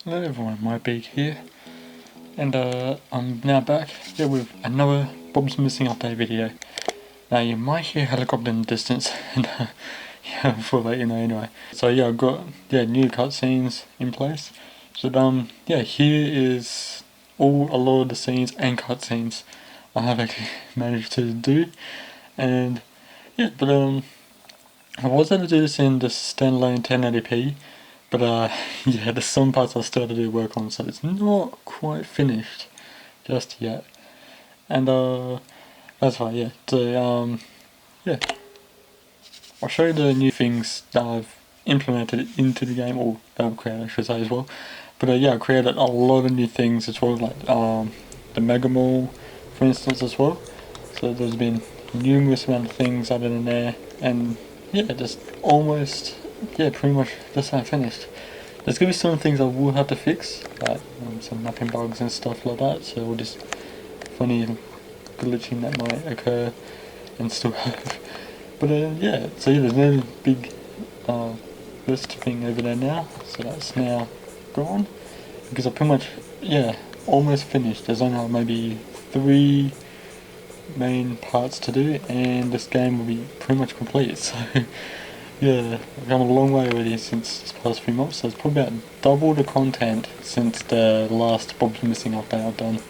Hello everyone, my Beak here, and I'm now back here with another Bob's Missing Update video. Now you might hear a helicopter in the distance, and yeah, before that, anyway. So yeah, I've got new cutscenes in place. So here is a lot of the scenes and cutscenes I have actually managed to do, and yeah, but I was going to do this in the standalone 1080p. But yeah, there's some parts I still have to do work on, so it's not quite finished just yet. And that's right, yeah. So yeah, I'll show you the new things that I've implemented into the game, or that I've created, I should say, as well. But yeah, I created a lot of new things as well, like the Mega Mall, for instance, as well. So there's been numerous amount of things added in there, and yeah, just almost, yeah, pretty much just finished. There's gonna be some things I will have to fix, like some mapping bugs and stuff like that, so all this funny glitching that might occur and still have. But yeah, so yeah, there's no big list thing over there now, so that's now gone, because I pretty much, yeah, almost finished. There's only maybe 3 main parts to do, and this game will be pretty much complete, so yeah, I've come a long way already since this past few months, so it's probably about double the content since the last Bob's Missing update I've done.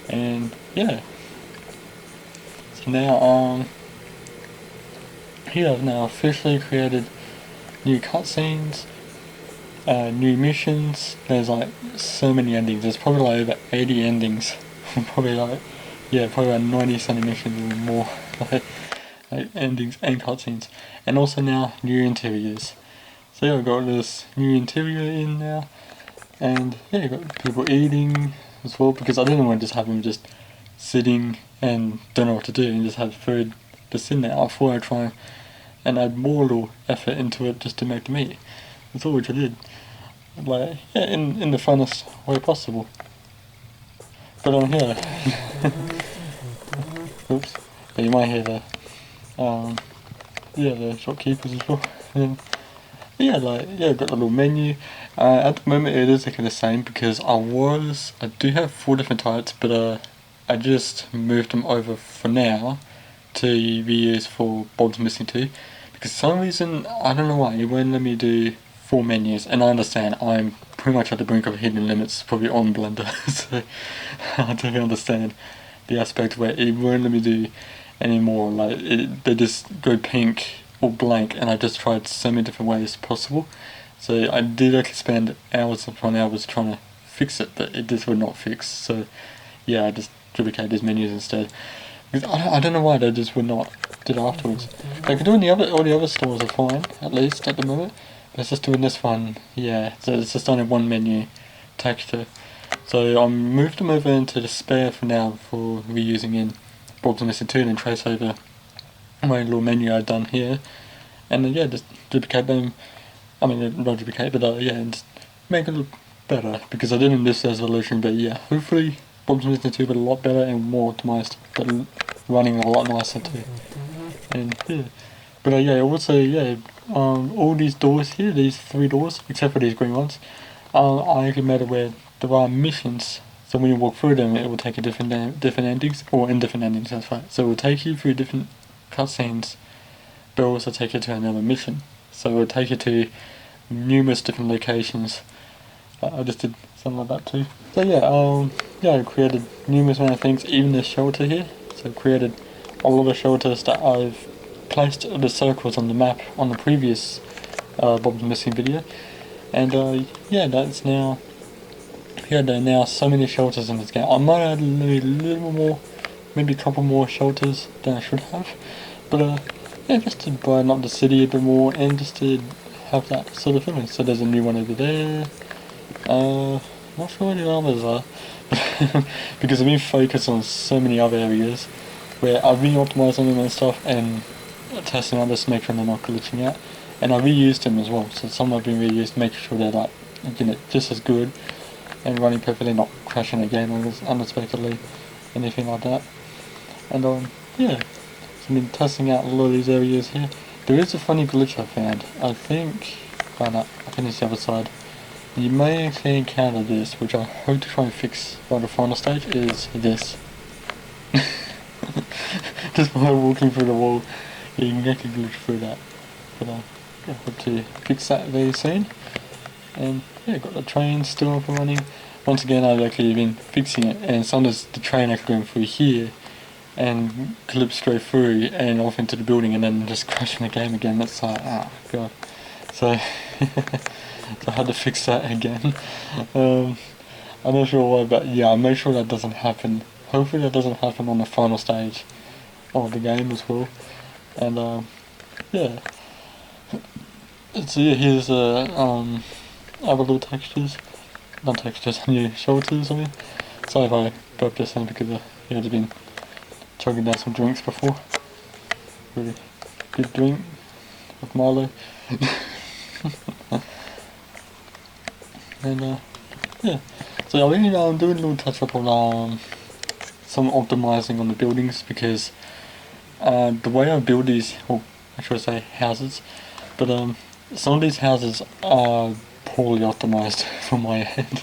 And yeah, so now here I've now officially created new cutscenes, new missions. There's like so many endings, there's probably like over 80 endings, probably like, yeah, probably about 90 something missions or more. Like endings and cutscenes, and also now new interiors. So yeah, I've got this new interior in now, and yeah, you've got people eating as well, because I didn't want to just have them just sitting and don't know what to do and just have food just in there. I thought I'd try and add more little effort into it just to make them eat. That's all which I did, like, yeah, in the funnest way possible. But on here, oops, but you might hear the yeah, the shopkeepers as well. And yeah, like, yeah, I've got the little menu. At the moment it is looking the same, because I do have 4 different types, but I just moved them over for now to be used for Bob's Missing 2, because for some reason, I don't know why, it won't let me do 4 menus, and I understand I'm pretty much at the brink of hidden limits, probably on Blender, so I don't understand the aspect where it won't let me do anymore. Like, they just go pink or blank, and I just tried so many different ways possible. So I did actually spend hours upon hours trying to fix it, but it just would not fix. So yeah, I just duplicated these menus instead. Because I don't know why they just would not do it afterwards. They could do in all the other stores are fine, at least at the moment. But it's just doing this one, yeah. So it's just only one menu texture. So I moved them over into the spare for now for reusing in Bob's Missing 2, and trace over my little menu I've done here, and then yeah, just duplicate them. I mean, not duplicate, but yeah, and just make it look better, because I didn't miss resolution. But yeah, hopefully Bob's Missing 2 but a lot better and more optimized, but running a lot nicer too. And yeah, but yeah, also yeah, all these doors here, these 3 doors, except for these green ones, I actually made it where there are missions. So when you walk through them, it will take you different endings, or in different endings, that's right. So it will take you through different cutscenes, but also take you to another mission. So it will take you to numerous different locations. I just did something like that too. So yeah, I created numerous amount of things, even this shelter here. So I created a lot of shelters that I've placed the circles on the map on the previous Bob's Missing video. And yeah, that's now, yeah, there are now so many shelters in this game. I might add maybe a little more, maybe a couple more shelters than I should have. But yeah, just to brighten up the city a bit more, and just to have that sort of feeling. So there's a new one over there. Not sure where the others are, because I've been focused on so many other areas where I've re-optimized them and stuff, and testing others to make sure they're not glitching out. And I reused them as well, so some have been reused, making sure they're like, you know, just as good and running perfectly, not crashing again unexpectedly, anything like that. And yeah, so I've been testing out a lot of these areas here. There is a funny glitch I found. I think, oh no, I think it's the other side. you may actually encounter this, which I hope to try and fix by the final stage, is this. Just by walking through the wall, you can actually glitch through that. But I hope to fix that very soon. And yeah, got the train still up and running. Once again, I've actually been fixing it, and sometimes the train actually going through here and clip straight through and off into the building and then just crashing the game again. That's like, ah, god. So, so I had to fix that again. I'm not sure why, but yeah, I'll make sure that doesn't happen. Hopefully that doesn't happen on the final stage of the game as well. And yeah. So yeah, here's other little textures. Not textures, new shelters, I mean. Sorry if I burped this in because I've been chugging down some drinks before. Really good drink with Milo. And yeah, so I've been doing a little touch up on some optimizing on the buildings, because the way I build these, or I should say houses, but some of these houses are poorly optimized for my end.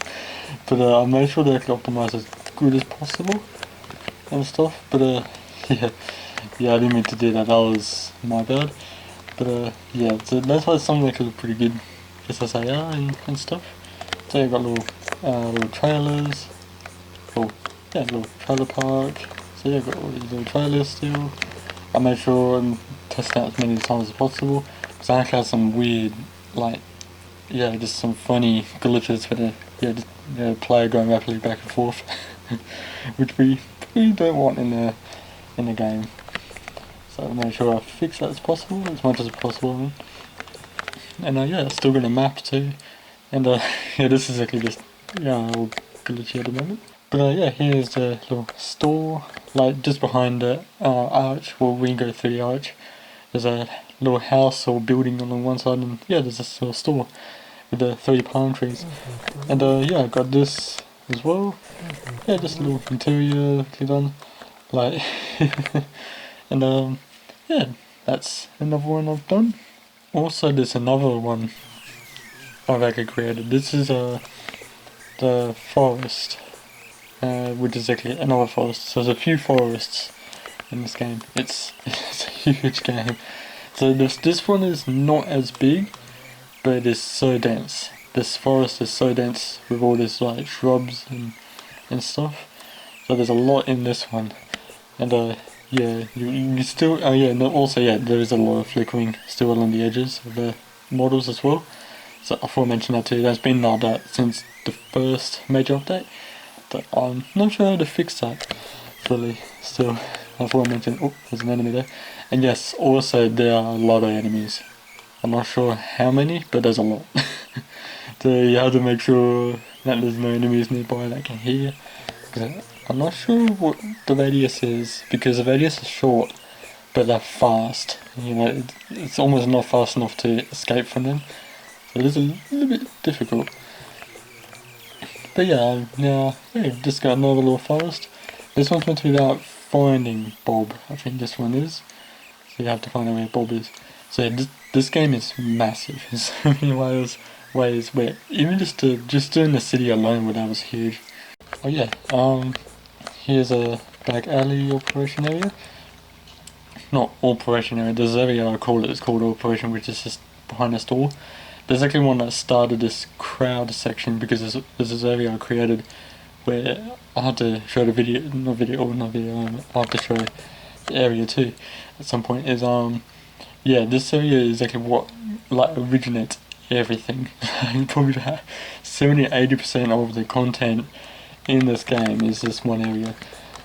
But I made sure they can optimize as good as possible and stuff. But yeah, I didn't mean to do that. That was my bad. But yeah, so that's why some of them look pretty good, just as they are and stuff. So you've got little trailers, or yeah, little trailer park. So yeah, got all these little trailers still. I made sure and test out as many times as possible, because I actually had some weird, like, yeah, just some funny glitches for the player going rapidly back and forth, which we don't want in the game. So I made sure I fix that as possible, as much as possible. And yeah, still got a map too. And yeah, this is actually just all glitchy at the moment. But yeah, here's the little store, like just behind the arch. Well, we can go through the arch. There's a little house or building on one side, and yeah, there's this little store with the 3 palm trees. And yeah, I got this as well. Yeah, just a little interior done, like, and yeah, that's another one I've done. Also, there's another one I've actually created. This is the forest, which is actually another forest. So there's a few forests in this game. It's a huge game. So this one is not as big, but it is so dense. This forest is so dense with all this like shrubs and stuff. So there's a lot in this one. And yeah, you still, also yeah, there is a lot of flickering still along the edges of the models as well. So I thought I mentioned that too. That's been like that since the first major update. But I'm not sure how to fix that fully still. I thought I mentioned, oh, there's an enemy there. And yes, also there are a lot of enemies. I'm not sure how many, but there's a lot. So you have to make sure that there's no enemies nearby that can hear you. I'm not sure what the radius is, because the radius is short, but they're fast. You know, it's almost not fast enough to escape from them. So it is a little bit difficult. But yeah, now just got another little forest. This one's meant to be about finding Bob. I think this one is. So you have to find out where Bob is. So yeah, this game is massive in so many ways where even just doing the city alone, that was huge. Oh yeah, here's a back alley operation area. Not operation area, there's an area I call it, it's called operation, which is just behind the store. There's actually one that started this crowd section, because there's this area I created where I had to show the video, I have to show the area too at some point, is yeah, this area is actually what like originates everything. Probably about 70-80% of the content in this game is this one area.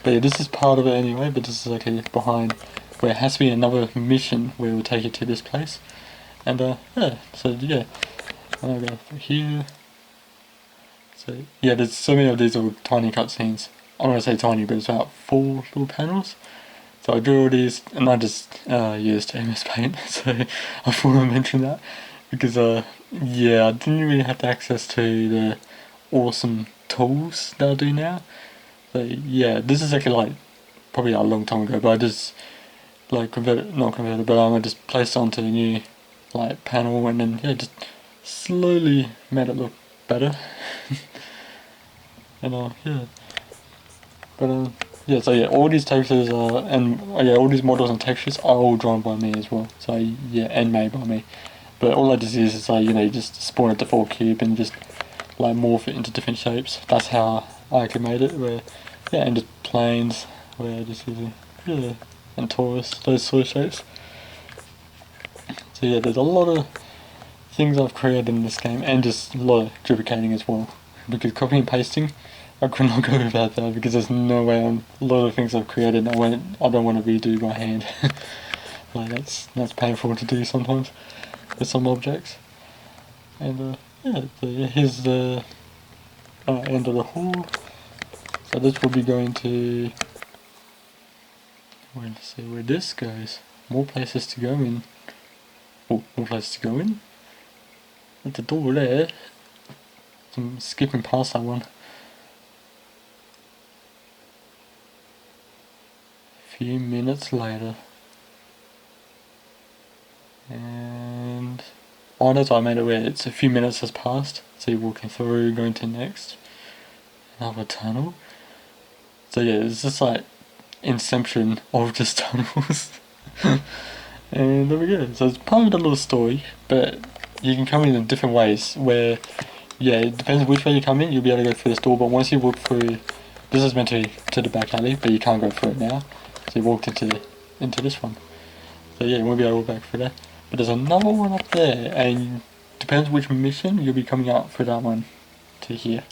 But yeah, this is part of it anyway, but this is actually behind, where it has to be another mission where it will take you to this place. And yeah, so yeah, I'm gonna go through here. So yeah, there's so many of these little tiny cutscenes. I'm gonna say tiny, but it's about 4 little panels. So I drew all these, and I just used MS Paint, so I thought I'd mention that, because yeah, I didn't really have access to the awesome tools that I do now. So yeah, this is actually like probably a long time ago, but I just like not converted, but I just placed it onto a new like panel, and then yeah, just slowly made it look better. And yeah, but yeah, so yeah, all these textures are, and yeah, all these models and textures are all drawn by me as well. So yeah, and made by me. But all I just use is like, you know, you just spawn a default cube and just like morph it into different shapes. That's how I actually made it. Where yeah, and just planes where I just use it, yeah, and torus, those sort of shapes. So yeah, there's a lot of things I've created in this game, and just a lot of duplicating as well. Because copying and pasting, I could not go without that, because there's no way a lot of things I've created I don't want to redo by hand. Like that's painful to do sometimes with some objects. And yeah, so yeah, here's the end of the hall. So this will be going to, let's see where this goes. More places to go in. Oh, more places to go in. At the door there. I'm skipping past that one. A few minutes later. And oh, that's why I made it where it's a few minutes has passed. So you're walking through, going to next. Another tunnel. So yeah, it's just like Inception of just tunnels. And there we go. So it's part of the little story, but you can come in different ways where, yeah, it depends which way you come in, you'll be able to go through this door, but once you walk through, this is meant to be to the back alley, but you can't go through it now. So you walked into this one. So yeah, you won't be able to walk back through there. But there's another one up there, and depends which mission, you'll be coming out through that one to here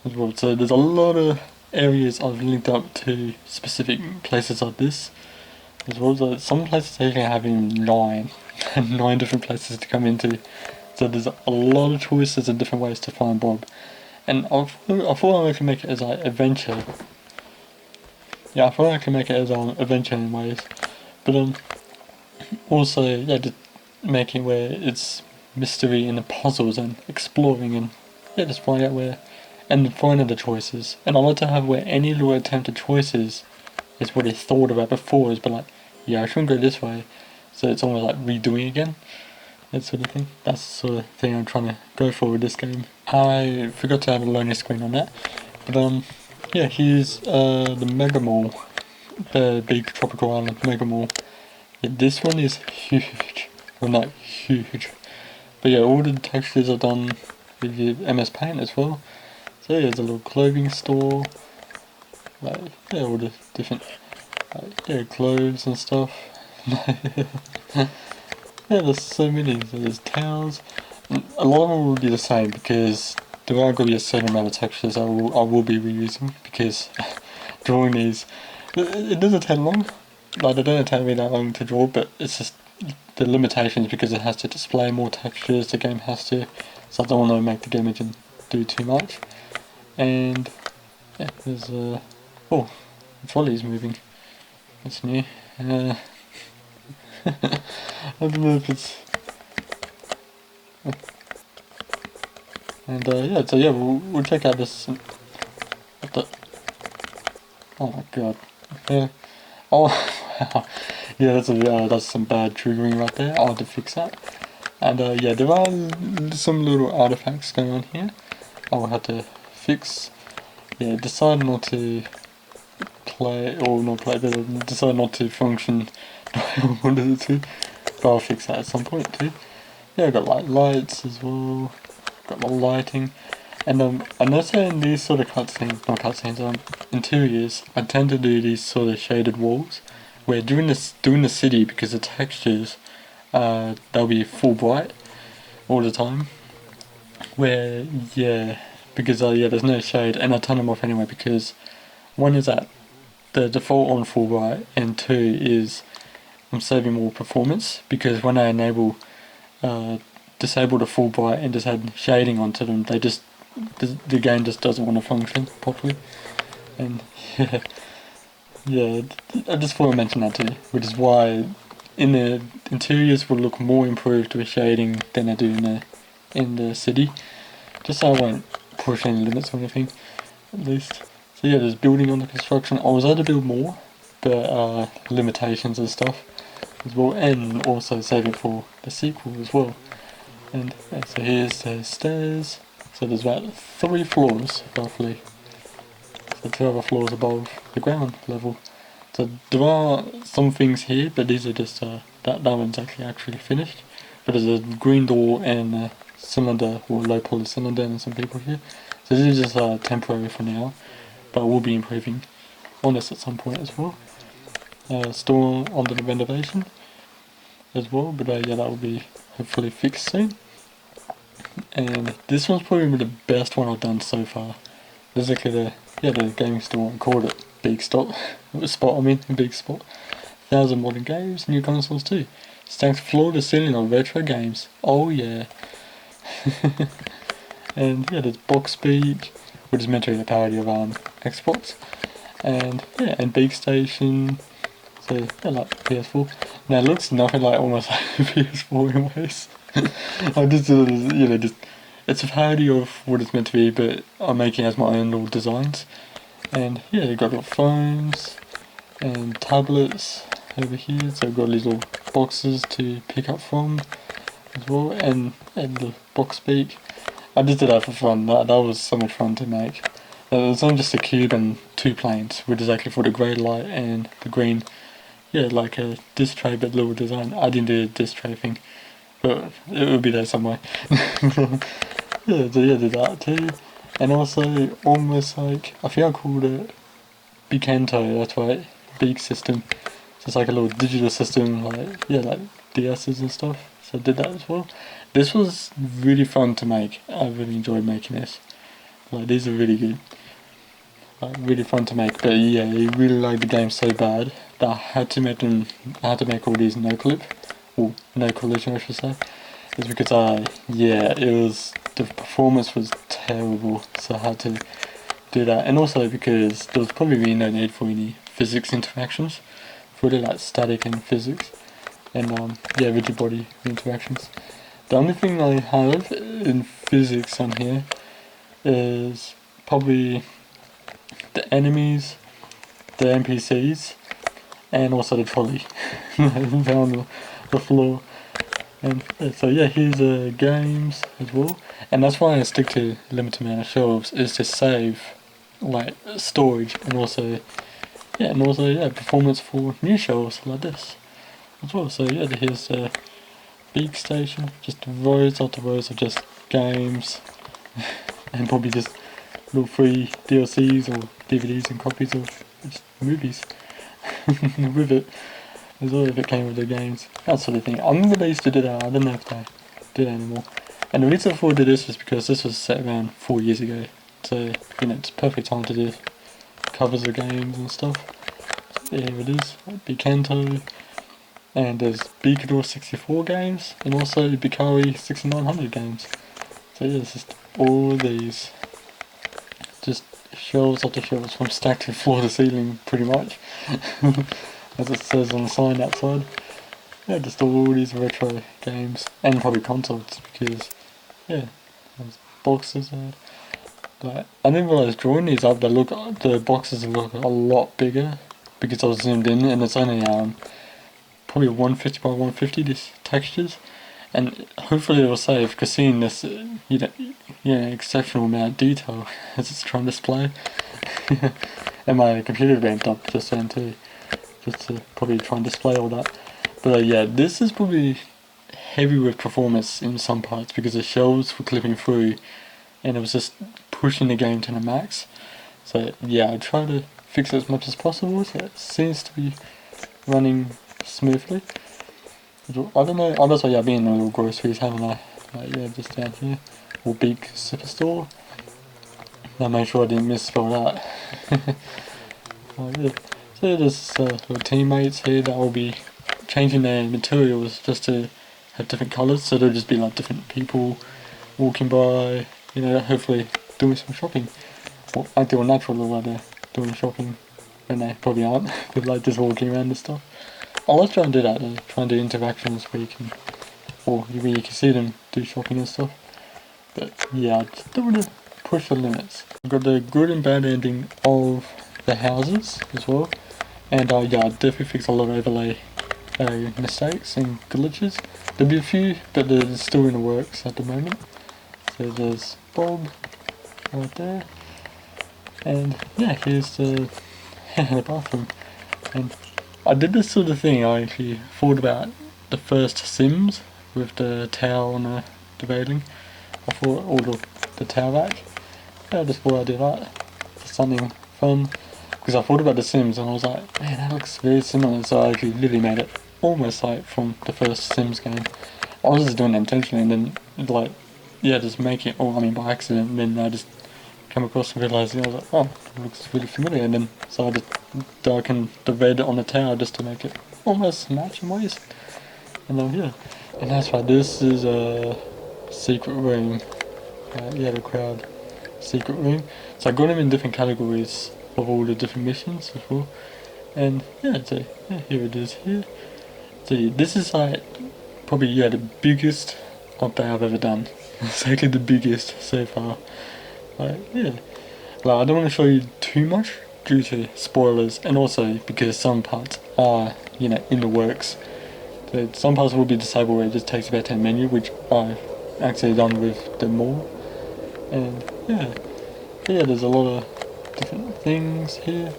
as well. So there's a lot of areas I've linked up to specific places like this as well. So some places actually have even 9 different places to come into. So there's a lot of choices and different ways to find Bob. And I thought I could make it as an adventure. Yeah, I thought I could make it as an adventure in ways. But also, yeah, just making where it's mystery and the puzzles and exploring and yeah, just finding out where and finding the choices. And I like to have where any little attempted choices is what I thought about before. Is but like, yeah, I shouldn't go this way. So it's almost like redoing again. That sort of thing. That's the sort of thing I'm trying to go for with this game. I forgot to add a loading screen on that. But yeah, here's the Mega Mall. The big tropical island Mega Mall. Yeah, this one is huge. Well, not huge. But yeah, all the textures are done with the MS Paint as well. So yeah, there's a little clothing store. Like, yeah, all the different yeah, clothes and stuff. Yeah, there's so many. So there's towels. A lot of them will be the same because there are going to be a certain amount of textures I will be reusing because drawing these, it doesn't take long. Like, it doesn't take me that long to draw, but it's just the limitations because it has to display more textures, the game has to, so I don't want to make the game engine do too much. And yeah, there's oh, the trolley's moving. That's new. I don't know if it's and yeah, so yeah, we'll check out this. Oh my god. Yeah. Oh wow. Yeah, that's some bad triggering right there. I'll have to fix that. And yeah, there are some little artifacts going on here. I'll have to fix. Yeah, decide not to play or not play, but decide not to function the way I wanted it to. But I'll fix that at some point too. Yeah, I've got like lights as well. Got the lighting. And I noticed that in these sort of not cutscenes, interiors, I tend to do these sort of shaded walls, where during the city, because the textures, they'll be full bright all the time. Where yeah, because yeah, there's no shade, and I turn them off anyway because one is that the default on full bright, and 2 is I'm saving more performance because when I enable disable the full bright and just add shading onto them, they just the game just doesn't want to function properly. And yeah, yeah, I just thought I'd mention that too, which is why in the interiors will look more improved with shading than they do in the city, just so I won't push any limits or anything, at least. So yeah, there's building on the construction. I was able to build more, but limitations and stuff as well, and also save it for the sequel as well. And yeah, so here's the stairs. So there's about 3 floors roughly. So 2 other floors above the ground level. So there are some things here, but these are just that one's actually finished. But there's a green door and a cylinder, or low poly cylinder, and some people here. So this is just temporary for now, but we'll be improving on this at some point as well. Still under the renovation as well, but yeah, that will be hopefully fixed soon. And this one's probably the best one I've done so far. There's like the game store, I called it Big Spot. Big Spot. 1,000 modern games, new consoles too. Stacks floor to ceiling of retro games. Oh yeah. And yeah, there's Box Speak, which is meant to be a parody of Xbox. And yeah, and Big Station. So yeah, like PS4. Now it looks nothing like almost like PS4 in ways. I just it's a parody of what it's meant to be, but I'm making it as my own little designs. And yeah, you've got little phones and tablets over here, so I've got these little boxes to pick up from as well, and the box speak. I just did that for fun. That was so much fun to make. It was only just a cube and 2 planes, which is actually for the grey light and the green. Yeah, like a disc tray, but little design. I didn't do a disc tray thing, but it will be there somewhere. Yeah, so yeah, did that too. And also, almost like, I think I called it Bicanto, that's right, Beak System. So it's like a little digital system, like DS's and stuff. So I did that as well. This was really fun to make. I really enjoyed making this. Like, these are really good. Like, really fun to make. But yeah, I really liked the game so bad that I had to make all these no clip, or no collision I should say. It's because the performance was terrible, so I had to do that. And also because there was probably really no need for any physics interactions, really like static and physics, and rigid body interactions. The only thing I have in physics on here is probably the enemies, the NPCs, and also the trolley down the floor. And so yeah, here's games as well, and that's why I stick to limited amount of shelves, is to save like storage and also performance for new shelves like this as well. So yeah, here's the big station, just rows after rows of just games and probably just little free DLCs or DVDs and copies of just movies with it as well, if it came with the games, that sort of thing. I remember they used to do that. I don't know if they do that anymore. And the reason for this is because this was set around 4 years ago, so it's perfect time to do covers of games and stuff. So here it is, Bicanto, and there's Bicador 64 games, and also Bicari 6900 games. So yeah, it's just all these, just shelves after shelves from stack to floor to ceiling, pretty much. As it says on the sign outside. Yeah, just all these retro games, and probably consoles, because yeah, there's boxes there. Like, I didn't realise drawing these up, the boxes look a lot bigger because I was zoomed in, and it's only probably 150 by 150 these textures, and hopefully it will save, because seeing this exceptional amount of detail as it's trying to display. And my computer ramped up just then too, just to probably try and display all that. But yeah, this is probably heavy with performance in some parts because the shelves were clipping through and it was just pushing the game to the max. So yeah, I try to fix it as much as possible, so it seems to be running smoothly. I don't know, obviously I've been in the little groceries, haven't I? Like, yeah, just down here. Or big superstore. I made sure I didn't misspell that. Yeah. So there's little teammates here that will be changing their materials just to have different colours, so there'll just be like different people walking by, hopefully doing some shopping. Or acting or natural while they're doing shopping, when they probably aren't, but like just walking around and stuff. Oh, let's try and do that though, try and do interactions where you can see them do shopping and stuff. But yeah, I just don't want to push the limits. I've got the good and bad ending of the houses as well. And I definitely fixed a lot of overlay mistakes and glitches. There'll be a few, but they're still in the works at the moment. So there's bulb right there, and yeah, here's the, the bathroom. And I did this sort of thing. I actually thought about the first Sims with the towel and the railing. I thought all the towel rack. Yeah, I just thought I'd do that for something fun. Because I thought about the Sims and I was like, man, that looks very similar. So I actually literally made it almost like from the first Sims game. I was just doing it intentionally, and then like, yeah, just make it. Or I mean by accident. And then I just come across and realised, I was like, oh, it looks really familiar. And then so I just darkened the red on the tower just to make it almost match in ways. And then yeah, and that's right. This is a secret room. Yeah, the crowd secret room. So I got them in different categories of all the different missions as well. And yeah, so yeah, here it is here. So yeah, this is like probably yeah the biggest update I've ever done. It's actually the biggest so far. Like yeah, like I don't want to show you too much due to spoilers, and also because some parts are you know in the works. So some parts will be disabled where it just takes about 10 menu, which I've actually done with the mall. And yeah, there's a lot of different things here.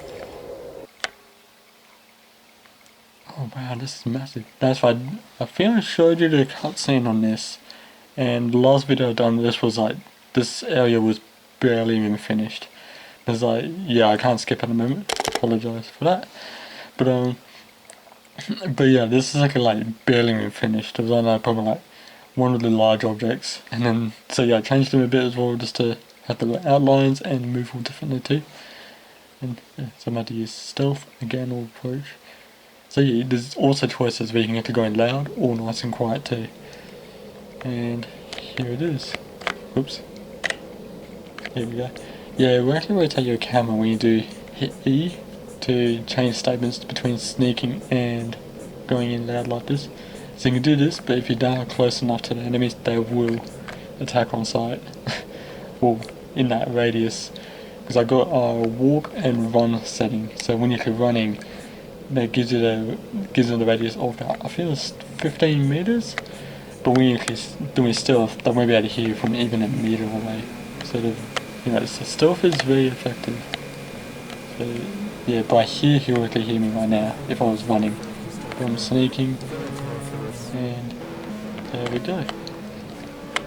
Oh wow, this is massive. That's why I think I showed you the cutscene on this, and the last video I done this was like, this area was barely even finished. It's like, yeah, I can't skip at the moment, apologise for that. But yeah, this is like barely even finished. It was on probably like one of the large objects, and then, so yeah, I changed them a bit as well just to have the outlines and move all differently too. And yeah, so I'm about to use stealth again or approach. So yeah, there's also choices where you can get to go in loud or nice and quiet too. And here it is. Oops. Here we go. Yeah, we actually rotate your camera when you do hit E to change statements between sneaking and going in loud like this. So you can do this, but if you're down close enough to the enemies, they will attack on sight. Well, in that radius. Because I got a warp and run setting. So when you're running, that gives you the radius of about, I feel it's 15 meters. But when you're doing stealth, they won't be able to hear you from even a meter away. So so stealth is very effective. So yeah, by here he'll actually hear me right now if I was running. But I'm sneaking, and there we go.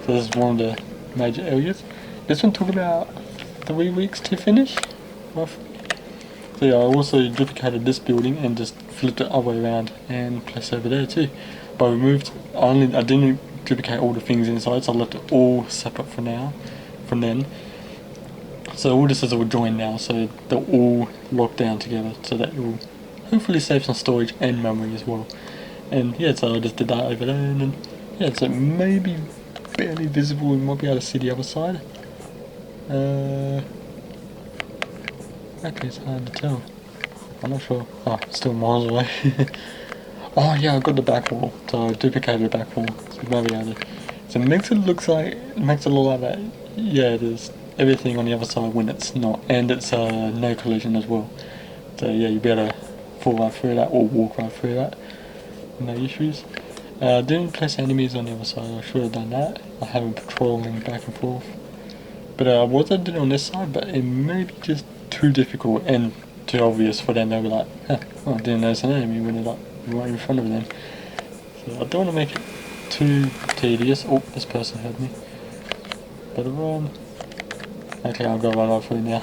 So this is one of the major areas. This one took about 3 weeks to finish, roughly. So yeah, I also duplicated this building and just flipped it other way around and placed it over there too. But I removed, I didn't duplicate all the things inside, so I left it all separate for now, from then. So all this is all joined now, so they're all locked down together, so that it will hopefully save some storage and memory as well. And yeah, so I just did that over there, and then yeah, so maybe barely visible, we might be able to see the other side. Actually, it's hard to tell. I'm not sure. Oh, still miles away. Oh yeah, I got the back wall, so I duplicated the back wall. So maybe I did. So it makes it look like that. Yeah, there's everything on the other side when it's not, and it's no collision as well. So yeah, you better fall right through that or walk right through that. No issues. Didn't place enemies on the other side. I should have done that. I haven't patrolling back and forth. But I was did it on this side, but it may be just too difficult and too obvious for them. They'll be like, huh, oh, I didn't notice an enemy when they're like right in front of them. So I don't want to make it too tedious. Oh, this person heard me. Better run. Okay, I'll go run right through now.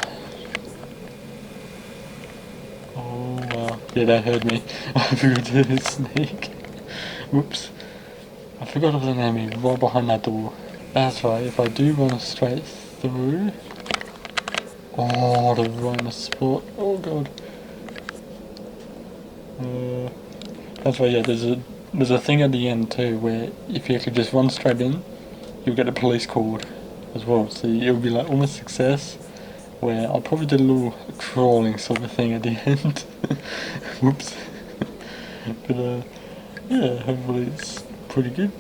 Oh wow, yeah, that heard me. I forgot to sneak. Whoops. I forgot there was an enemy right behind that door. That's right, if I do run straight through... Oh, the right spot. Oh god. That's right, yeah, there's a thing at the end too, where if you could just run straight in, you'll get the police called as well. So it'll be like almost success, where I probably did a little trolling sort of thing at the end. Whoops. But yeah, hopefully it's pretty good.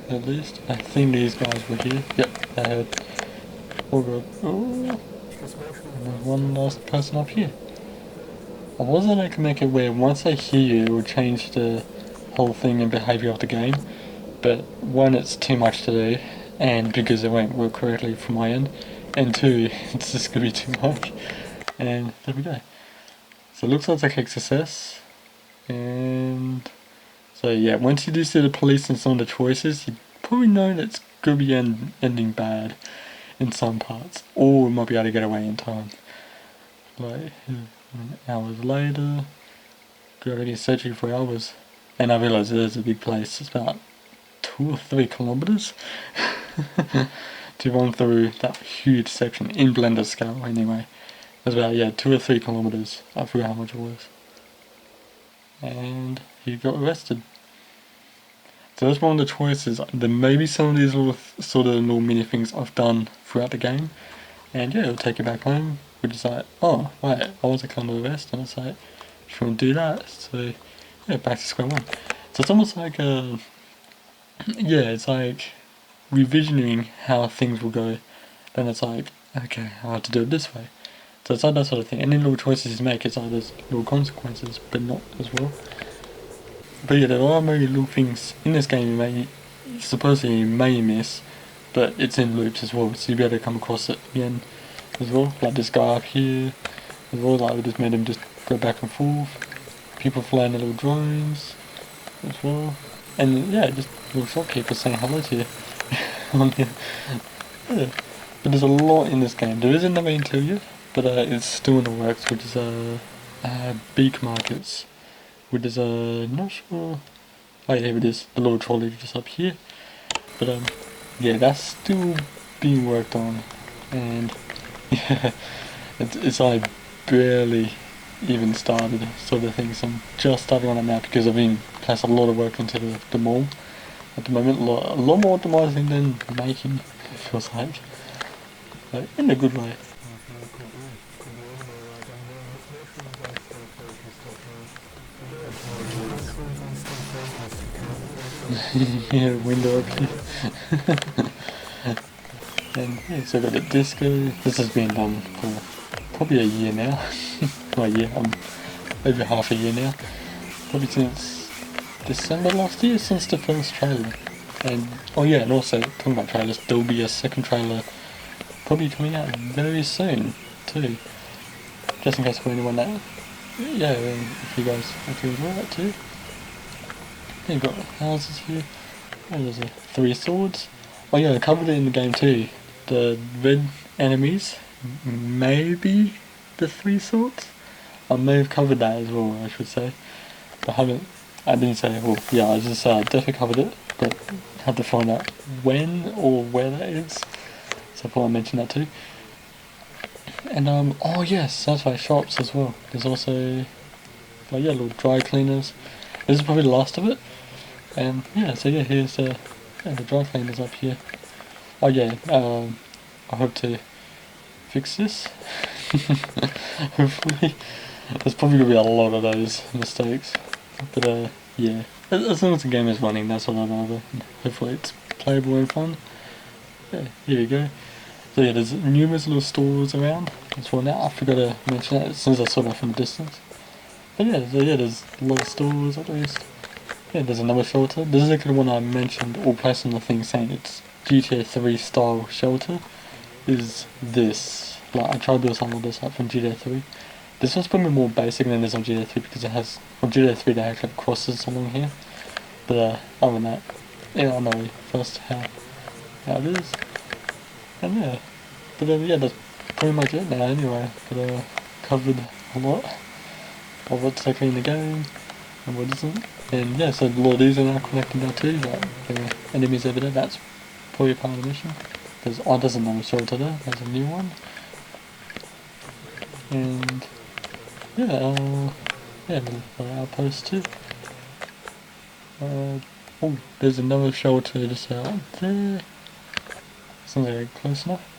At least. I think these guys were here. Yep, I heard. Oh god. Oh. And there's one last person up here. I wasn't able to make it where once I hear you, it will change the whole thing and behaviour of the game. But one, it's too much to do. and because it won't work correctly from my end, and 2, it's just gonna be too much. And there we go. So it looks like a success, and so yeah, once you do see the police and some of the choices, you probably know that it's gonna be ending bad in some parts, or we might be able to get away in time. Like hours later, got already searching for hours, and I realised there's a big place. It's about 2 or 3 kilometers to run through that huge section in Blender scale. Anyway, it was about 2 or 3 kilometers. I forgot how much it was, and he got arrested. So that's one of the choices. There may be some of these little sort of little mini things I've done throughout the game, and yeah, it'll take you back home. Which is like, oh wait, I was kind of arrested, and it's like, if you want to do that, so yeah, back to square one. So it's almost like it's like revisioning how things will go. Then it's like, okay, I have to do it this way. So it's like that sort of thing. Any little choices you make, it's like there's little consequences, but not as well. But yeah, there are many little things in this game supposedly you may miss, but it's in loops as well, so you'll be able to come across it again as well. Like this guy up here as well, like we just made him just go back and forth. People flying their little drones as well. And yeah, just little shopkeepers saying hello to you. Yeah. But there's a lot in this game. There is another interior, but it's still in the works, which is beak markets. Which is not sure. Oh yeah, here it is. The little trolley just up here. But yeah, that's still being worked on, and yeah, it's like barely even started sort of thing. So I'm just starting on it now because I've been placed a lot of work into the mall at the moment. A lot more optimizing than making. It feels like in a good way. Yeah, window up here. And yeah, so I've got the disco. This has been done for probably a year now. Not a year, over half a year now. Probably since December last year, since the first trailer. And oh yeah, and also talking about trailers, there'll be a second trailer probably coming out very soon too. Just in case for anyone that, yeah, if you guys actually enjoy that too. Yeah, you've got houses here. Oh, there's 3 swords. Oh yeah, I covered it in the game too. The red enemies, maybe the 3 swords. I may have covered that as well, I should say. But I didn't say, well, yeah, I just definitely covered it, but had to find out when or where that is. So I thought I'd mention that too. And oh yes, that's right, shops as well. There's also, like, yeah, little dry cleaners. This is probably the last of it. And yeah, so yeah, here's the dry cleaners up here. Oh yeah, I hope to fix this. Hopefully. There's probably going to be a lot of those mistakes. But yeah, as long as the game is running, that's what I'd rather. Hopefully it's playable and fun. Yeah, here we go. So yeah, there's numerous little stores around as well now. I forgot to mention that as soon as I saw that from a distance. But yeah, so yeah, there's a lot of stores at least. Yeah, there's another shelter. This is the kind of one I mentioned, or placed on the thing saying it's GTA 3 style shelter. Is this. Like, I tried to build something like this up from GTA 3. This one's probably more basic than this on GTA 3 because it has, on GTA 3 they actually have crosses along here. But other than that, yeah, I'll know first how it is. And yeah, but yeah, that's pretty much it now anyway. But covered a lot of what's actually in the game and what isn't. And yeah, so a lot of these are now connected now too, like there are enemies over there, that's probably part of the mission. There's another shelter there, there's a new one. And yeah, the outpost too. Oh, there's another shelter just out there. Sounds like close enough.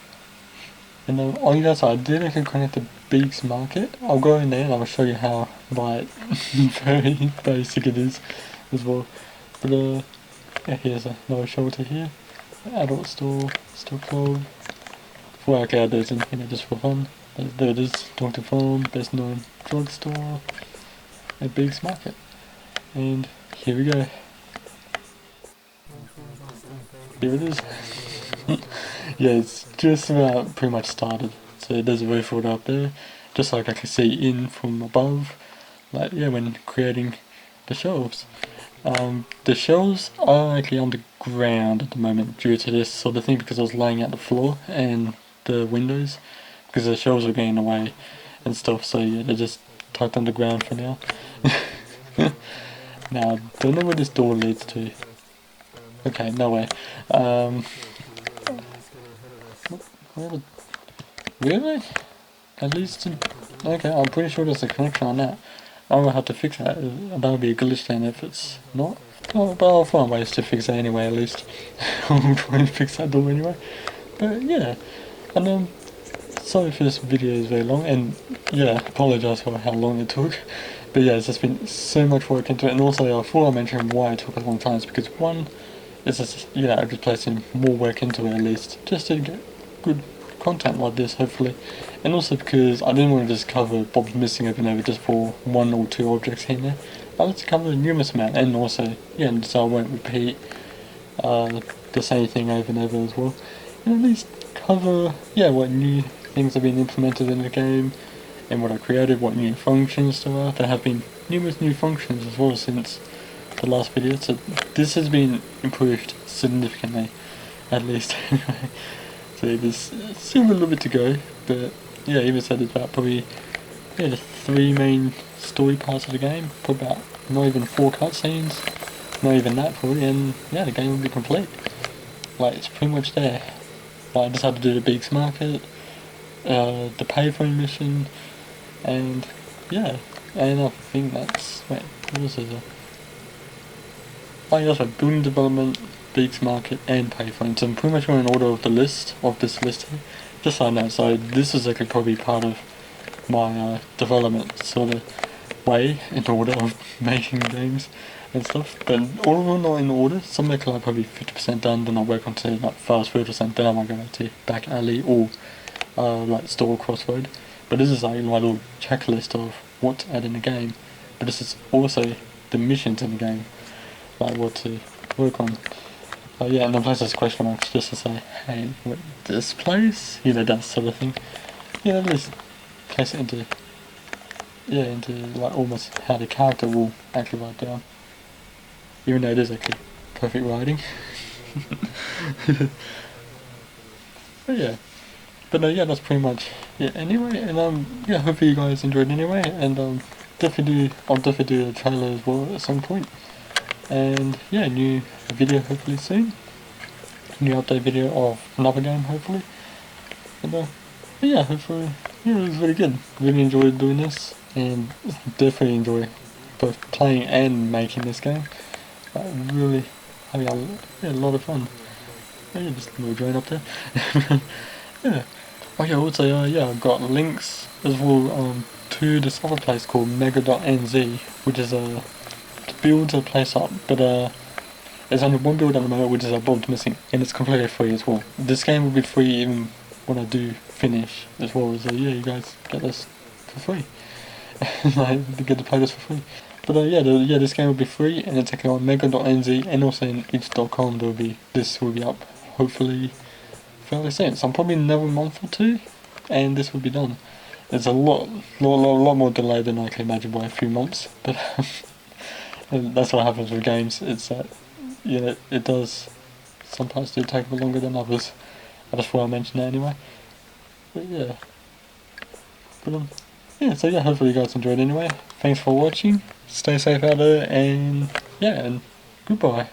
And then, oh yeah, so I did actually connect the Beaks Market. I'll go in there and I'll show you how, like, very basic it is as well. But yeah, here's another shelter here. Adult store, still closed. 4 hour days in, just for fun. There it is, Dr. Farm, best known drugstore, at Beaks Market. And here we go. Here it is. Yeah, it's just about pretty much started. So there's a roof order up there, just like I can see in from above, like yeah, when creating the shelves. The shelves are actually underground at the moment due to this sort of thing because I was laying out the floor and the windows because the shelves were getting away and stuff. So yeah, they're just tucked underground for now. Now, don't know where this door leads to. Okay, no way. Where would, really? At least, okay, I'm pretty sure there's a connection on that. I'm gonna have to fix that. That would be a glitch then if it's not. Oh, but I'll find ways to fix it anyway, at least. I'll try and fix that door anyway. But yeah, and sorry if this video is very long, and yeah, apologise for how long it took. But yeah, it's just been so much work into it, and also I thought I mentioned why it took a long time, is because one, it's just, yeah, I'm just placing more work into it at least, just to get good content like this, hopefully. And also because I didn't want to just cover Bob's Missing over and over just for one or two objects here and there. I like to cover a numerous amount, and also, yeah, so I won't repeat the same thing over and over as well. And at least cover, yeah, what new things have been implemented in the game, and what I created, what new functions there are. There have been numerous new functions as well since the last video, so this has been improved significantly, at least. So there's still a little bit to go, but yeah, even said it's about probably the three main story parts of the game, probably about not even 4 cutscenes, not even that probably, and yeah, the game will be complete. Like, it's pretty much there. Like, I just had to do the Beaks Market, the payphone mission, and yeah, and I think that's, wait, what was it? Oh yeah, so building development, Beaks Market, and payphones. So I'm pretty much going in order of the list, of this list here. Just so I know, so this is actually probably part of my development sort of way in order of making games and stuff. But all of them are in order. Some are like probably 50% done, then I'll work on to like fast 30%, then I might go back to back alley or like store crossroad. But this is like my little checklist of what to add in the game. But this is also the missions in the game, like what to work on. Yeah, and then places question marks just to say, hey, what, this place? You know, that sort of thing. Yeah, just place it into, yeah, into like almost how the character will actually write down. Even though it is actually perfect writing. But yeah. But yeah, that's pretty much it anyway, and yeah, hopefully you guys enjoyed anyway, and I'll definitely do a trailer as well at some point. And yeah, new video hopefully soon. New update video of another game hopefully. And yeah, hopefully, yeah, it was really good. Really enjoyed doing this, and definitely enjoy both playing and making this game. Really having a lot of fun. Yeah, just a little joint up there. Yeah. Oh yeah, also yeah, I've got links as well to this other place called Mega.nz, which is to build a place up, but there's only one build at the moment, which is Bob's Missing, and it's completely free as well. This game will be free even when I do finish as well, so yeah, you guys get this for free. Like, you get to play this for free. But yeah, this game will be free, and it's actually on Mega.nz, and also in itch.com. This will be up hopefully fairly soon. So I'm probably another month or two, and this will be done. It's a lot more delayed than I can imagine by a few months, but and that's what happens with games. It's that yeah, it does sometimes do take a bit longer than others. I just thought I mentioned that anyway. But yeah, but yeah. So yeah, hopefully you guys enjoyed anyway. Thanks for watching. Stay safe out there, and yeah, and goodbye.